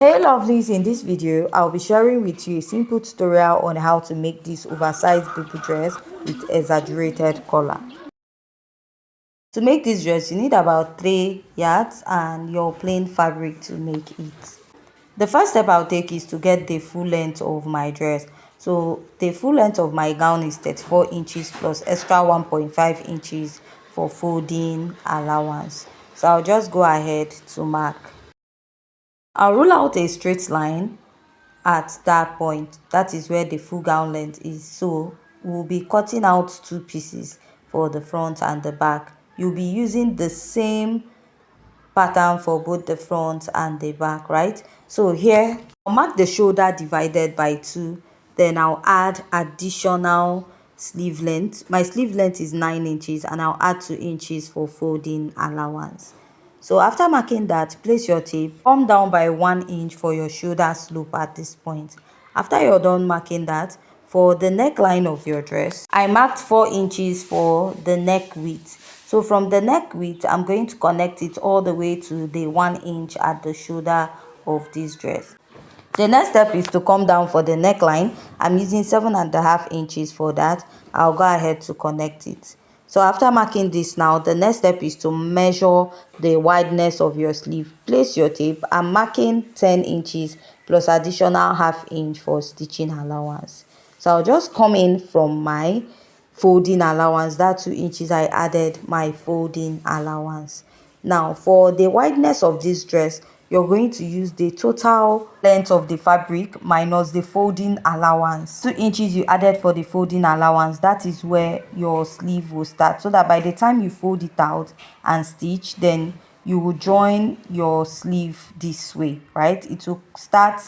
Hey lovelies, in this video I'll be sharing with you a simple tutorial on how to make this oversized Bubu dress with exaggerated collar. To make this dress you need about 3 yards and your plain fabric to make it. The first step I'll take is to get the full length of my dress. So the full length of my gown is 34 inches plus extra 1.5 inches for folding allowance. So I'll just go ahead to mark. I'll rule out a straight line at that point. That is where the full gown length is. So we'll be cutting out 2 pieces for the front and the back. You'll be using the same pattern for both the front and the back, right? So here I'll mark the shoulder divided by 2, then I'll add additional sleeve length. My sleeve length is 9 inches and I'll add 2 inches for folding allowance. So after marking that, place your tape, come down by 1 inch for your shoulder slope at this point. After you're done marking that, for the neckline of your dress, I marked 4 inches for the neck width. So from the neck width, I'm going to connect it all the way to the 1 inch at the shoulder of this dress. The next step is to come down for the neckline. I'm using 7.5 inches for that. I'll go ahead to connect it. So after marking this now, the next step is to measure the wideness of your sleeve. Place your tape. I'm marking 10 inches plus additional ½ inch for stitching allowance. So I'll just come in from my folding allowance, that 2 inches I added my folding allowance. Now for the wideness of this dress, you're going to use the total length of the fabric minus the folding allowance. 2 inches you added for the folding allowance, that is where your sleeve will start, so that by the time you fold it out and stitch, then you will join your sleeve this way, right? It will start,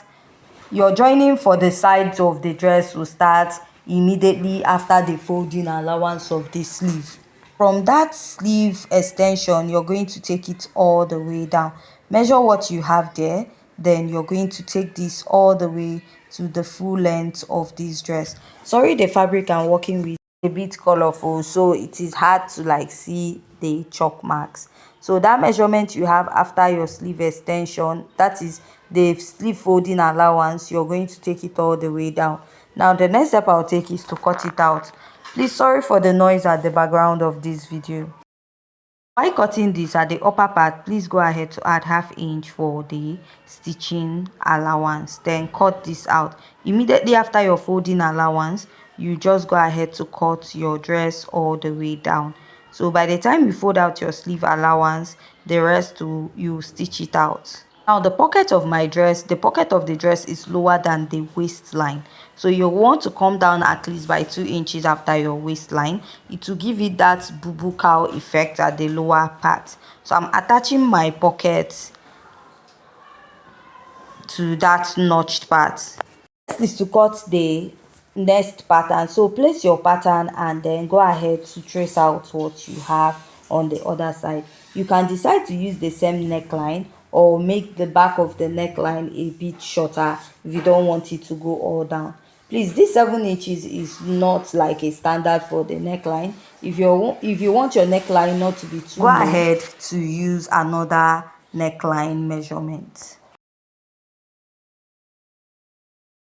your joining for the sides of the dress will start immediately after the folding allowance of the sleeve. From that sleeve extension, you're going to take it all the way down. Measure what you have there, then you're going to take this all the way to the full length of this dress. Sorry, the fabric I'm working with a bit colorful, so it is hard to see the chalk marks. So that measurement you have after your sleeve extension, that is the sleeve folding allowance, you're going to take it all the way down. Now the next step I'll take is to cut it out. Please, sorry for the noise at the background of this video. While cutting this at the upper part, please go ahead to add ½ inch for the stitching allowance, then cut this out. Immediately after your folding allowance, you just go ahead to cut your dress all the way down. So by the time you fold out your sleeve allowance, the rest you stitch it out. Now the pocket of my dress, the pocket of the dress is lower than the waistline. So you want to come down at least by 2 inches after your waistline. It will give it that bubu cow effect at the lower part. So I'm attaching my pocket to that notched part. Next is to cut the next pattern. So place your pattern and then go ahead to trace out what you have on the other side. You can decide to use the same neckline or make the back of the neckline a bit shorter if you don't want it to go all down. Please, this 7 inches is not like a standard for the neckline. If you want your neckline not to be too long, go ahead to use another neckline measurement.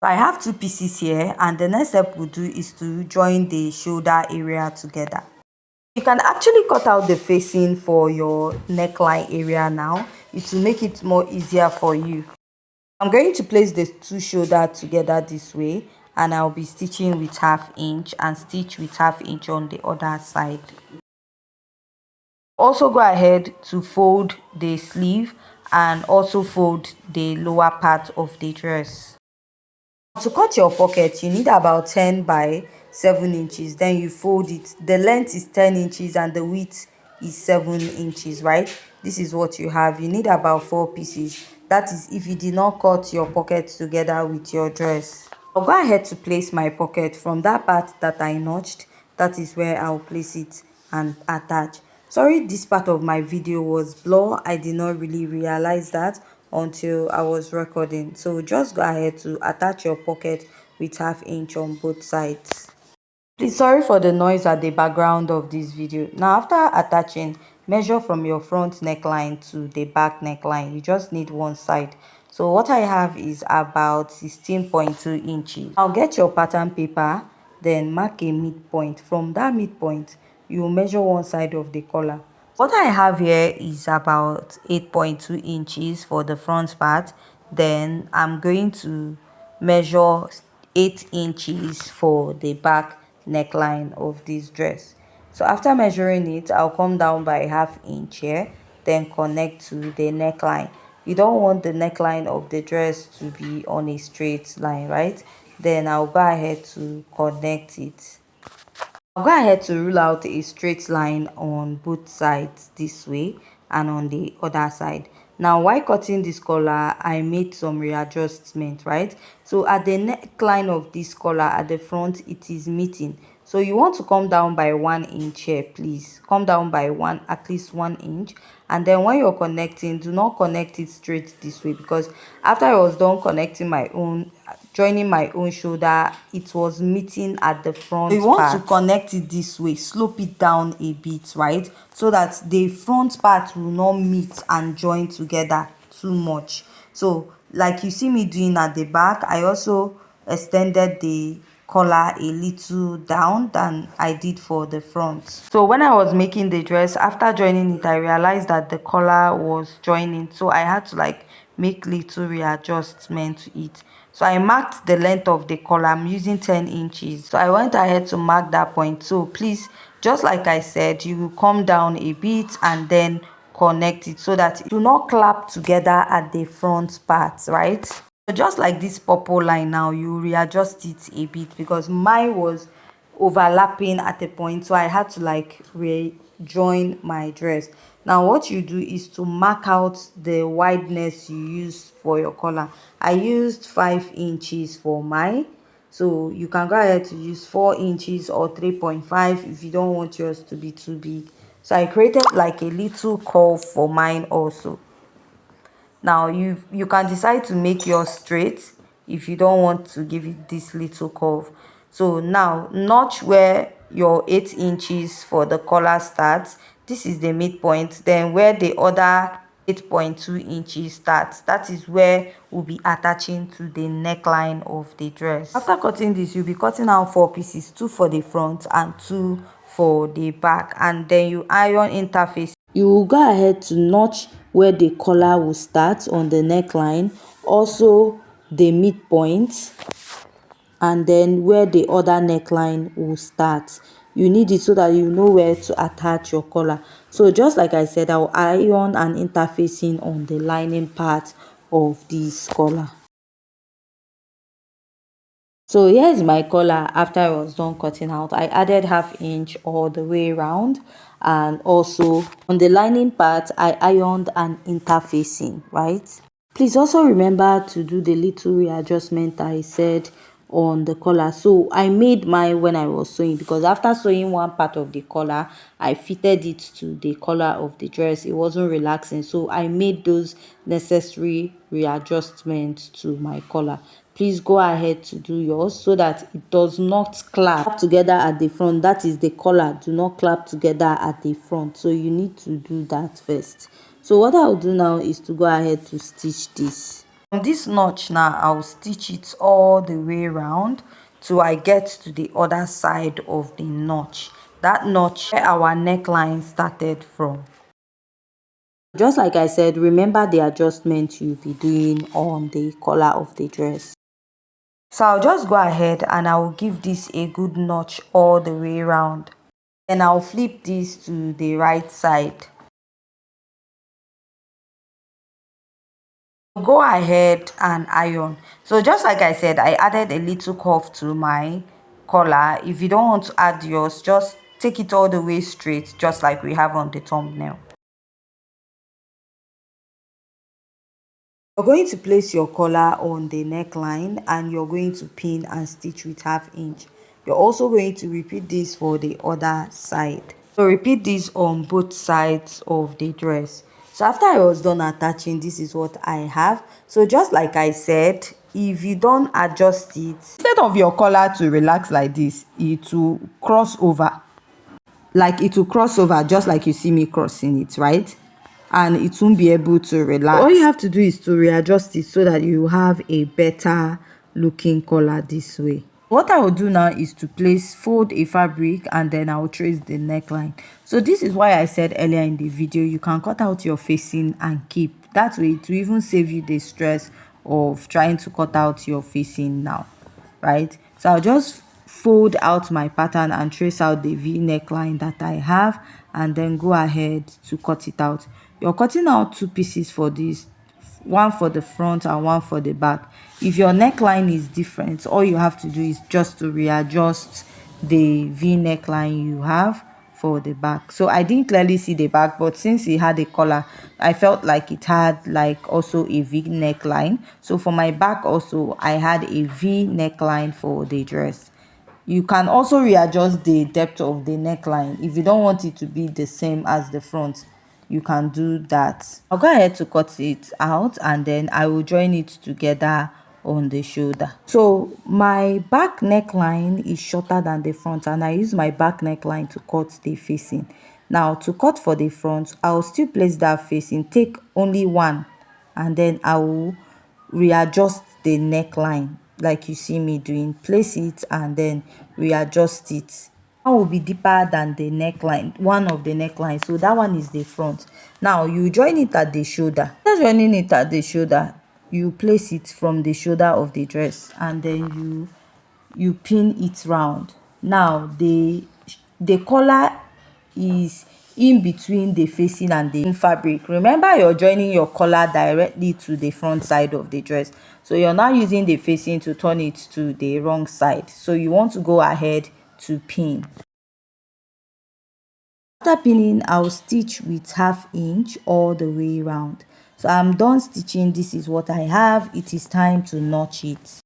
I have 2 pieces here, and the next step we'll do is to join the shoulder area together. You can actually cut out the facing for your neckline area now. It will make it more easier for you. I'm going to place the 2 shoulders together this way, and I'll be stitching with ½ inch and stitch with ½ inch on the other side. Also go ahead to fold the sleeve and also fold the lower part of the dress. To cut your pocket, you need about 10 by 7 inches. Then you fold it. The length is 10 inches and the width is 7 inches, right? This is what you have. You need about 4 pieces. That is if you did not cut your pocket together with your dress. I'll go ahead to place my pocket from that part that I notched. That is where I'll place it and attach. Sorry, this part of my video was blur. I did not really realize that until I was recording. So just go ahead to attach your pocket with ½ inch on both sides. Please, sorry for the noise at the background of this video. Now after attaching, measure from your front neckline to the back neckline. You just need one side. So So what I have is about 16.2 inches. I'll get your pattern paper, then mark a midpoint. From that midpoint, you measure one side of the collar. What I have here is about 8.2 inches for the front part. Then I'm going to measure 8 inches for the back neckline of this dress. So after measuring it, I'll come down by ½ inch here, then connect to the neckline. You don't want the neckline of the dress to be on a straight line, right? Then I'll go ahead to connect it. I'll go ahead to rule out a straight line on both sides this way and on the other side. Now while cutting this collar, I made some readjustment, right? So at the neckline of this collar at the front, it is meeting. So you want to come down by 1 inch here, please. Come down by at least 1 inch. And then when you're connecting, do not connect it straight this way, because after I was done connecting my own, joining my own shoulder, it was meeting at the front. You want to connect it this way, slope it down a bit, right, so that the front part will not meet and join together too much. So like you see me doing at the back, I also extended the collar a little down than I did for the front. So when I was making the dress, after joining it, I realized that the collar was joining, so I had to like make little readjustment to it. So I marked the length of the collar. I'm using 10 inches. So I went ahead to mark that point. So please, just like I said, you will come down a bit and then connect it so that it will not clap together at the front part, right? So just like this purple line now, you readjust it a bit because mine was overlapping at a point, so I had to like rejoin my dress. Now what you do is to mark out the wideness you use for your collar. I used 5 inches for mine, so you can go ahead to use 4 inches or 3.5 if you don't want yours to be too big. So I created like a little curve for mine also. Now you can decide to make yours straight if you don't want to give it this little curve. So now notch where your 8 inches for the collar starts. This is the midpoint. Then where the other 8.2 inches starts, that is where we'll be attaching to the neckline of the dress. After cutting this, you'll be cutting out 4 pieces, 2 for the front and 2 for the back, and then you iron interface. You will go ahead to notch where the collar will start on the neckline, also the midpoint, and then where the other neckline will start. You need it so that you know where to attach your collar. So just like I said, I'll iron and interfacing on the lining part of this collar. So here's my collar after I was done cutting out. I added ½ inch all the way around, and also on the lining part I ironed and interfacing, right? Please also remember to do the little readjustment I said on the collar. So I made mine when I was sewing, because after sewing one part of the collar, I fitted it to the collar of the dress. It wasn't relaxing, so I made those necessary readjustments to my collar. Please go ahead to do yours so that it does not clap together at the front. That is, the collar do not clap together at the front, so you need to do that first. So what I'll do now is to go ahead to stitch this. From this notch now, I'll stitch it all the way around till I get to the other side of the notch. That notch where our neckline started from. Just like I said, remember the adjustment you'll be doing on the collar of the dress. So I'll just go ahead and I'll give this a good notch all the way around. And I'll flip this to the right side. Go ahead and iron. So just like I said, I added a little curve to my collar. If you don't want to add yours, just take it all the way straight, just like we have on the thumbnail. You're going to place your collar on the neckline and you're going to pin and stitch with ½ inch. You're also going to repeat this for the other side. So repeat this on both sides of the dress. So after I was done attaching, this is what I have. So just like I said, if you don't adjust it, instead of your collar to relax like this, it will cross over. Like it will cross over just like you see me crossing it, right? and it won't be able to relax. All you have to do is to readjust it so that you have a better looking collar this way. What I will do now is to fold a fabric, and then I will trace the neckline. So this is why I said earlier in the video, you can cut out your facing and keep. That way it will even save you the stress of trying to cut out your facing now, right? So I'll just fold out my pattern and trace out the V neckline that I have, and then go ahead to cut it out. You're cutting out two pieces for this, one for the front and one for the back. If your neckline is different, all you have to do is just to readjust the V neckline you have for the back. So I didn't clearly see the back, but since it had a collar, I felt like it had like also a V neckline. So for my back also, I had a V neckline for the dress. You can also readjust the depth of the neckline if you don't want it to be the same as the front. You can do that. I'll go ahead to cut it out, and then I will join it together on the shoulder. So my back neckline is shorter than the front, and I use my back neckline to cut the facing. Now to cut for the front, I'll still place that facing, take only one, and then I will readjust the neckline like you see me doing. Place it and then readjust it. One will be deeper than the neckline, one of the neckline, so that one is the front. Now you join it at the shoulder. After joining it at the shoulder, you place it from the shoulder of the dress, and then you pin it round. Now the collar is in between the facing and the fabric. Remember, you're joining your collar directly to the front side of the dress, so you're not using the facing to turn it to the wrong side. So you want to go ahead to pin. After pinning, I'll stitch with 1/2 inch all the way around. So I'm done stitching. This is what I have. It is time to notch it.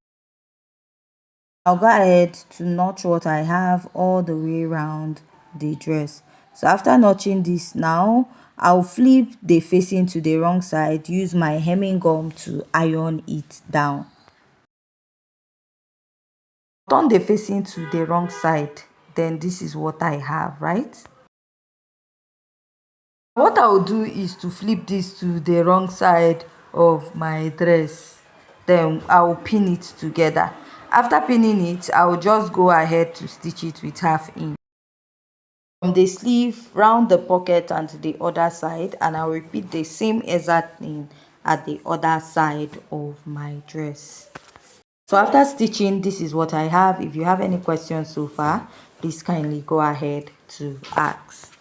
I'll go ahead to notch what I have all the way around the dress. So after notching this now, I'll flip the facing to the wrong side, use my hemming gum to iron it down. Turn the facing to the wrong side, then this is what I have, right? What I will do is to flip this to the wrong side of my dress, then I will pin it together. After pinning it, I will just go ahead to stitch it with 1/2 inch from the sleeve round the pocket and to the other side, and I'll repeat the same exact thing at the other side of my dress. So after stitching, this is what I have. If you have any questions so far, please kindly go ahead to ask.